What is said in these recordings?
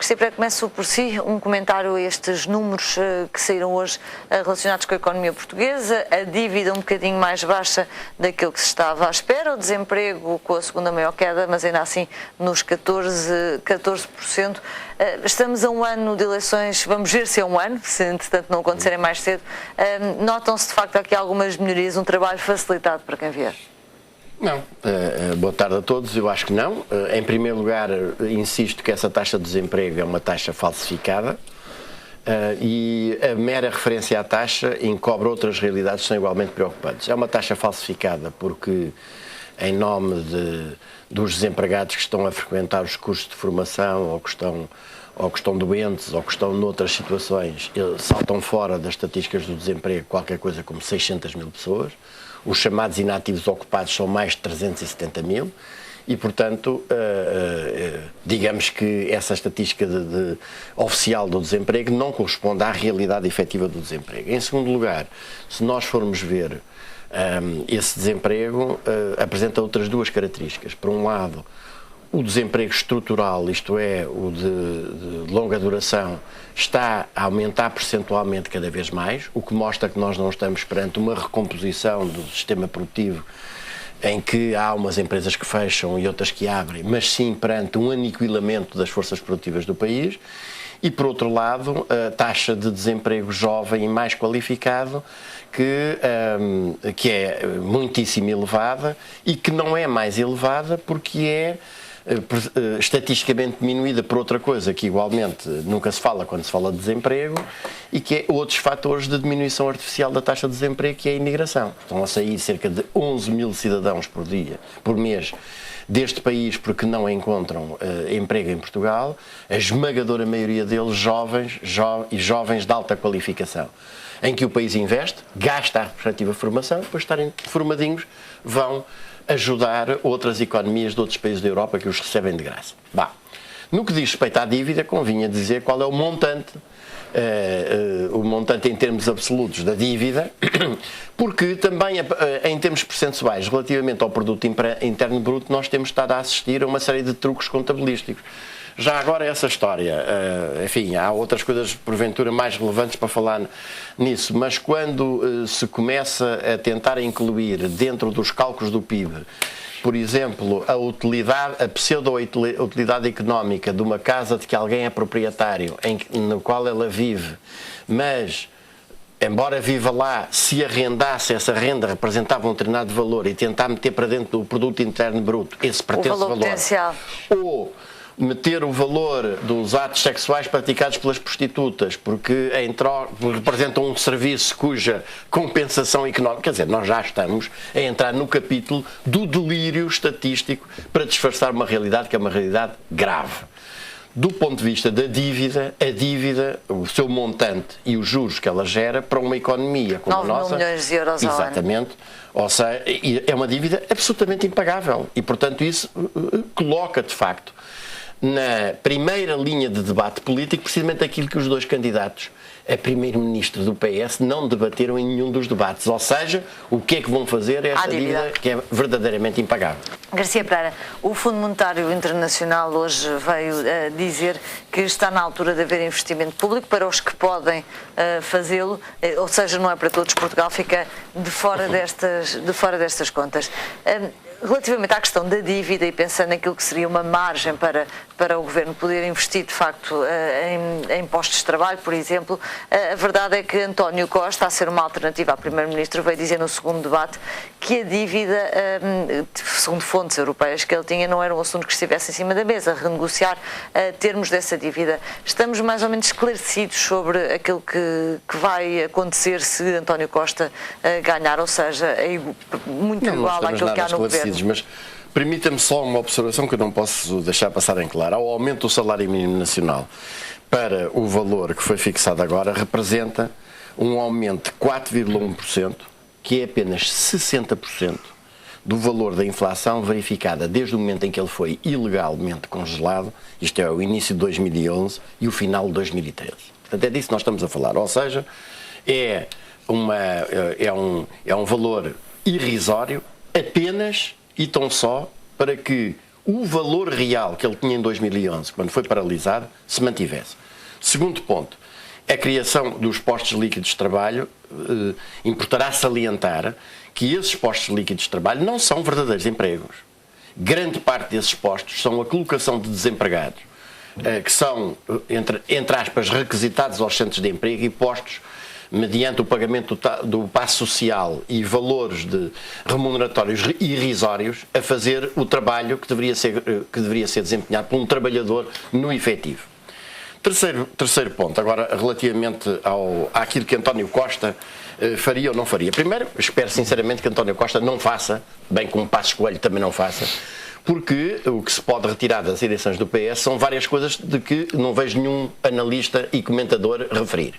Cristina Pereira, começo por si um comentário a estes números que saíram hoje relacionados com a economia portuguesa, a dívida um bocadinho mais baixa daquilo que se estava à espera, o desemprego com a segunda maior queda, mas ainda assim nos 14%. Estamos a um ano de eleições, vamos ver se é um ano, se entretanto não acontecerem mais cedo. Notam-se de facto aqui algumas melhorias, um trabalho facilitado para quem vier? Não. Boa tarde a todos. Eu acho que não. Em primeiro lugar, insisto que essa taxa de desemprego é uma taxa falsificada e a mera referência à taxa encobre outras realidades que são igualmente preocupantes. É uma taxa falsificada porque, em nome dos desempregados que estão a frequentar os cursos de formação ou que estão doentes ou que estão noutras situações, saltam fora das estatísticas do desemprego qualquer coisa como 600 mil pessoas. Os chamados inativos ocupados são mais de 370 mil e, portanto, digamos que essa estatística oficial do desemprego não corresponde à realidade efetiva do desemprego. Em segundo lugar, se nós formos ver esse desemprego, apresenta outras duas características. Por um lado, o desemprego estrutural, isto é, o de longa duração, está a aumentar percentualmente cada vez mais, o que mostra que nós não estamos perante uma recomposição do sistema produtivo em que há umas empresas que fecham e outras que abrem, mas sim perante um aniquilamento das forças produtivas do país. E, por outro lado, a taxa de desemprego jovem e mais qualificado, que é muitíssimo elevada e que não é mais elevada porque é estatisticamente diminuída por outra coisa que igualmente nunca se fala quando se fala de desemprego e que é outros fatores de diminuição artificial da taxa de desemprego, que é a imigração. Estão a sair cerca de 11 mil cidadãos por mês deste país porque não encontram emprego em Portugal, a esmagadora maioria deles jovens de alta qualificação, em que o país investe, gasta a respectiva formação, depois de estarem formadinhos vão ajudar outras economias de outros países da Europa que os recebem de graça. No que diz respeito à dívida, convinha dizer qual é o montante em termos absolutos da dívida, porque também em termos percentuais, relativamente ao produto interno bruto, nós temos estado a assistir a uma série de truques contabilísticos. Já agora essa história, enfim, há outras coisas porventura mais relevantes para falar nisso, mas quando se começa a tentar incluir dentro dos cálculos do PIB, por exemplo, a pseudo-utilidade económica de uma casa de que alguém é proprietário, no qual ela vive, mas, embora viva lá, se arrendasse, essa renda representava um determinado valor e tentar meter para dentro do produto interno bruto esse pretenso valor, potencial. Ou meter o valor dos atos sexuais praticados pelas prostitutas, porque representam um serviço cuja compensação económica, quer dizer, nós já estamos a entrar no capítulo do delírio estatístico para disfarçar uma realidade que é uma realidade grave. Do ponto de vista da dívida, a dívida, o seu montante e os juros que ela gera para uma economia como a nossa... 9 mil milhões de euros ao ano. Exatamente. Ou seja, é uma dívida absolutamente impagável e, portanto, isso coloca, de facto, na primeira linha de debate político, precisamente aquilo que os dois candidatos a primeiro-ministro do PS não debateram em nenhum dos debates. Ou seja, o que é que vão fazer é esta dívida que é verdadeiramente impagável. Garcia Pereira, o Fundo Monetário Internacional hoje veio dizer que está na altura de haver investimento público para os que podem fazê-lo, ou seja, não é para todos. Portugal fica de fora destas contas. Relativamente à questão da dívida e pensando naquilo que seria uma margem para o Governo poder investir de facto em postos de trabalho, por exemplo, a verdade é que António Costa, a ser uma alternativa ao Primeiro-Ministro, veio dizer no segundo debate que a dívida, segundo fontes europeias que ele tinha, não era um assunto que estivesse em cima da mesa, renegociar termos dessa dívida. Estamos mais ou menos esclarecidos sobre aquilo que vai acontecer se António Costa ganhar, ou seja, é muito igual àquilo que há no Governo. Mas permita-me só uma observação que eu não posso deixar passar em claro. Ao aumento do salário mínimo nacional para o valor que foi fixado agora, representa um aumento de 4,1%, que é apenas 60% do valor da inflação verificada desde o momento em que ele foi ilegalmente congelado, isto é, o início de 2011 e o final de 2013. Portanto, é disso que nós estamos a falar. Ou seja, é um valor irrisório apenas e tão só para que o valor real que ele tinha em 2011, quando foi paralisado, se mantivesse. Segundo ponto, a criação dos postos líquidos de trabalho importará salientar que esses postos líquidos de trabalho não são verdadeiros empregos. Grande parte desses postos são a colocação de desempregados, que são, entre aspas, requisitados aos centros de emprego e postos mediante o pagamento do passo social e valores remuneratórios irrisórios a fazer o trabalho que deveria ser desempenhado por um trabalhador no efetivo. Terceiro ponto, agora relativamente àquilo que António Costa faria ou não faria. Primeiro, espero sinceramente que António Costa não faça, bem como Passos Coelho também não faça, porque o que se pode retirar das eleições do PS são várias coisas de que não vejo nenhum analista e comentador referir.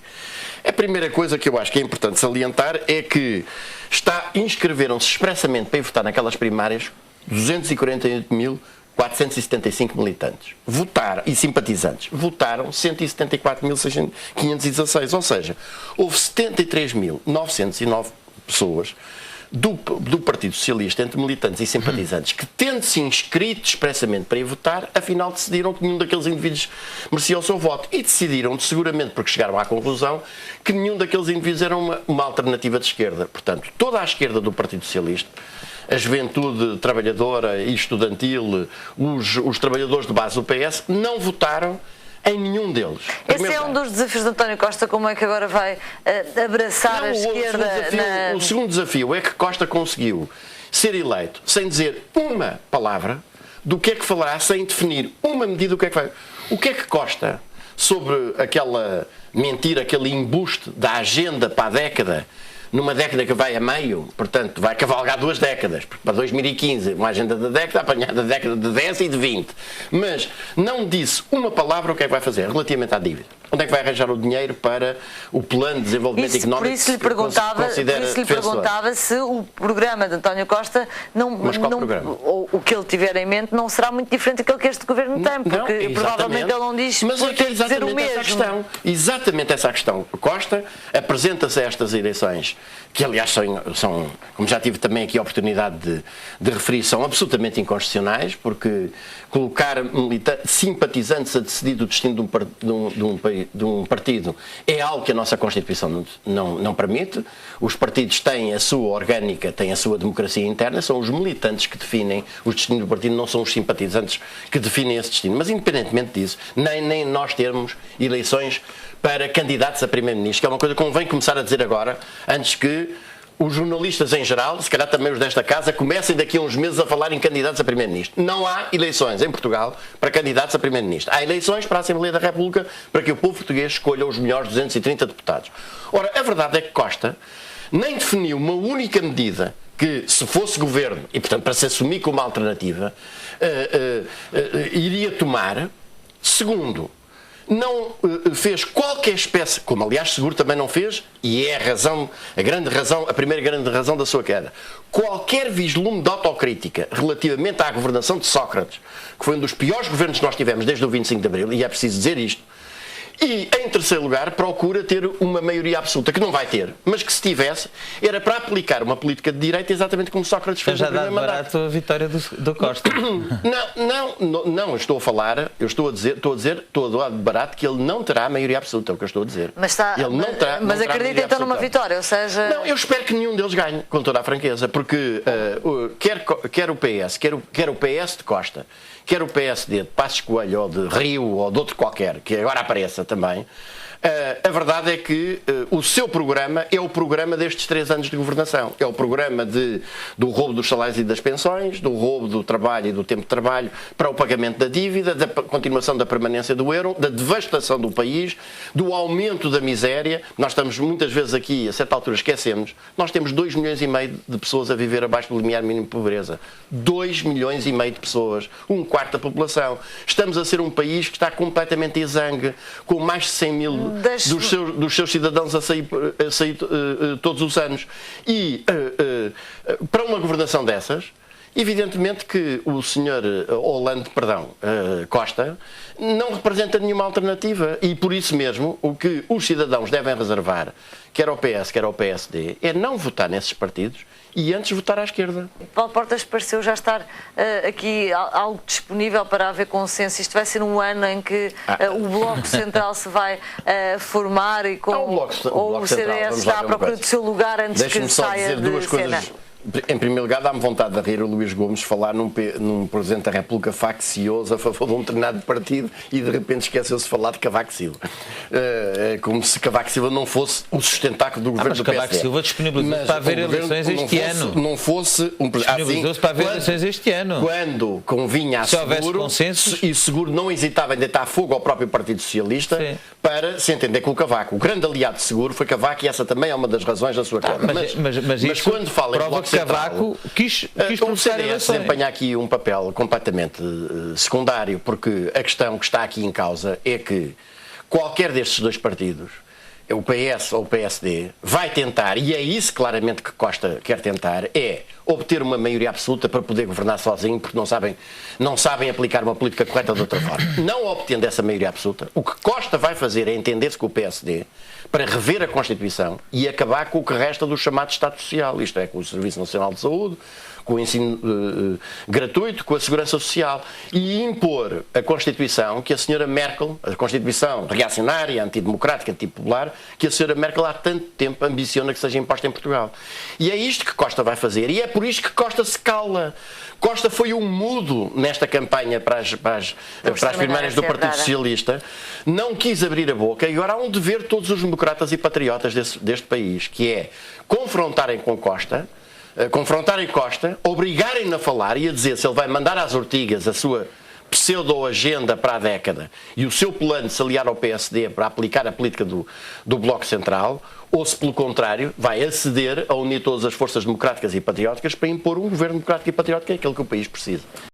A primeira coisa que eu acho que é importante salientar é que inscreveram-se expressamente para ir votar naquelas primárias 248.475 militantes e simpatizantes. Votaram 174.516, ou seja, houve 73.909 pessoas do Partido Socialista, entre militantes e simpatizantes, que, tendo-se inscrito expressamente para ir votar, afinal decidiram que nenhum daqueles indivíduos merecia o seu voto. E decidiram, seguramente porque chegaram à conclusão, que nenhum daqueles indivíduos era uma alternativa de esquerda. Portanto, toda a esquerda do Partido Socialista, a juventude trabalhadora e estudantil, os trabalhadores de base do PS, não votaram em nenhum deles. Esse é um dos desafios de António Costa, como é que agora vai abraçar a esquerda? O segundo desafio é que Costa conseguiu ser eleito sem dizer uma palavra do que é que falará, sem definir uma medida do que é que vai. O que é que Costa, sobre aquela mentira, aquele embuste da agenda para a década, numa década que vai a meio, portanto, vai cavalgar 2 décadas, porque para 2015, uma agenda da década, apanhada da década de 10 e de 20. Mas não disse uma palavra o que é que vai fazer relativamente à dívida. Onde é que vai arranjar o dinheiro para o plano de desenvolvimento económico? Por isso lhe perguntava se o programa de António Costa o que ele tiver em mente não será muito diferente daquele que este governo tem, porque provavelmente ele não diz porque dizer o mesmo. Exatamente essa a questão. Costa apresenta-se a estas eleições, que aliás são, como já tive também aqui a oportunidade de referir, são absolutamente inconstitucionais, porque colocar simpatizantes a decidir do destino de um partido é algo que a nossa Constituição não permite. Os partidos têm a sua orgânica, têm a sua democracia interna, são os militantes que definem os destinos do partido, não são os simpatizantes que definem esse destino. Mas independentemente disso, nem nós termos eleições para candidatos a primeiro-ministro, que é uma coisa que convém começar a dizer agora, antes que os jornalistas em geral, se calhar também os desta casa, comecem daqui a uns meses a falar em candidatos a primeiro-ministro. Não há eleições em Portugal para candidatos a primeiro-ministro. Há eleições para a Assembleia da República para que o povo português escolha os melhores 230 deputados. Ora, a verdade é que Costa nem definiu uma única medida que, se fosse governo, e portanto para se assumir como alternativa, iria tomar. Segundo, não fez qualquer espécie, como aliás seguro também não fez, e é a primeira grande razão da sua queda, qualquer vislumbre de autocrítica relativamente à governação de Sócrates, que foi um dos piores governos que nós tivemos desde o 25 de Abril, e é preciso dizer isto. E, em terceiro lugar, procura ter uma maioria absoluta, que não vai ter, mas que se tivesse, era para aplicar uma política de direita exatamente como Sócrates fez no primeiro mandato. Já dá barato a vitória do Costa. Não, estou a dar de barato que ele não terá a maioria absoluta, é o que eu estou a dizer. Mas acredita então numa vitória, ou seja... Não, eu espero que nenhum deles ganhe, com toda a franqueza, porque quer o PS, quer o PS de Costa, quer o PSD de Passos Coelho ou de Rio ou de outro qualquer, que agora apareça também, a verdade é que o seu programa é o programa destes 3 anos de governação. É o programa do roubo dos salários e das pensões, do roubo do trabalho e do tempo de trabalho para o pagamento da dívida, da continuação da permanência do euro, da devastação do país, do aumento da miséria. Nós estamos muitas vezes aqui, a certa altura esquecemos, nós temos 2,5 milhões de pessoas a viver abaixo do limiar mínimo de pobreza. 2,5 milhões de pessoas, 1/4 da população. Estamos a ser um país que está completamente exangue, com mais de 100 mil dos seus cidadãos a sair todos os anos. E para uma governação dessas, evidentemente que o senhor Costa não representa nenhuma alternativa, e por isso mesmo o que os cidadãos devem reservar, quer ao PS, quer ao PSD, é não votar nesses partidos e antes votar à esquerda. Paulo Portas pareceu já estar aqui algo disponível para haver consenso. Isto vai ser um ano em que o Bloco Central se vai formar e com, ou o CDS está à procura do seu lugar antes que saia de cena. Em primeiro lugar, dá-me vontade de rir o Luís Gomes falar num Presidente da República faccioso a favor de um determinado partido e de repente esqueceu-se de falar de Cavaco Silva. Como se Cavaco Silva não fosse o sustentáculo do governo do PSD. Mas Cavaco Silva disponibilizou-se para haver eleições este ano. Não fosse um disponibilizou-se para haver eleições este ano. Quando convinha a Seguro, e Seguro não hesitava em deitar fogo ao próprio Partido Socialista para se entender com o Cavaco. O grande aliado de Seguro foi Cavaco e essa também é uma das razões da sua queda. Mas quando fala em Bloco Cavaco quis o CDS desempenha aqui um papel completamente secundário, porque a questão que está aqui em causa é que qualquer destes dois partidos, o PS ou o PSD, vai tentar, e é isso claramente que Costa quer tentar, é obter uma maioria absoluta para poder governar sozinho, porque não sabem aplicar uma política correta de outra forma. Não obtendo essa maioria absoluta, o que Costa vai fazer é entender-se com o PSD para rever a Constituição e acabar com o que resta do chamado Estado Social, isto é, com o Serviço Nacional de Saúde, com o ensino gratuito, com a segurança social, e impor a Constituição que a senhora Merkel, a Constituição reacionária, antidemocrática, antipopular, que a senhora Merkel há tanto tempo ambiciona que seja imposta em Portugal. E é isto que Costa vai fazer, e é por isto que Costa se cala. Costa foi um mudo nesta campanha para as primárias do Partido Socialista, não quis abrir a boca, e agora há um dever de todos os democratas e patriotas deste país, que é confrontarem com Costa, obrigarem-no a falar e a dizer se ele vai mandar às ortigas a sua pseudo-agenda para a década e o seu plano de se aliar ao PSD para aplicar a política do Bloco Central, ou se, pelo contrário, vai aceder a unir todas as forças democráticas e patrióticas para impor um governo democrático e patriótico, que é aquele que o país precisa.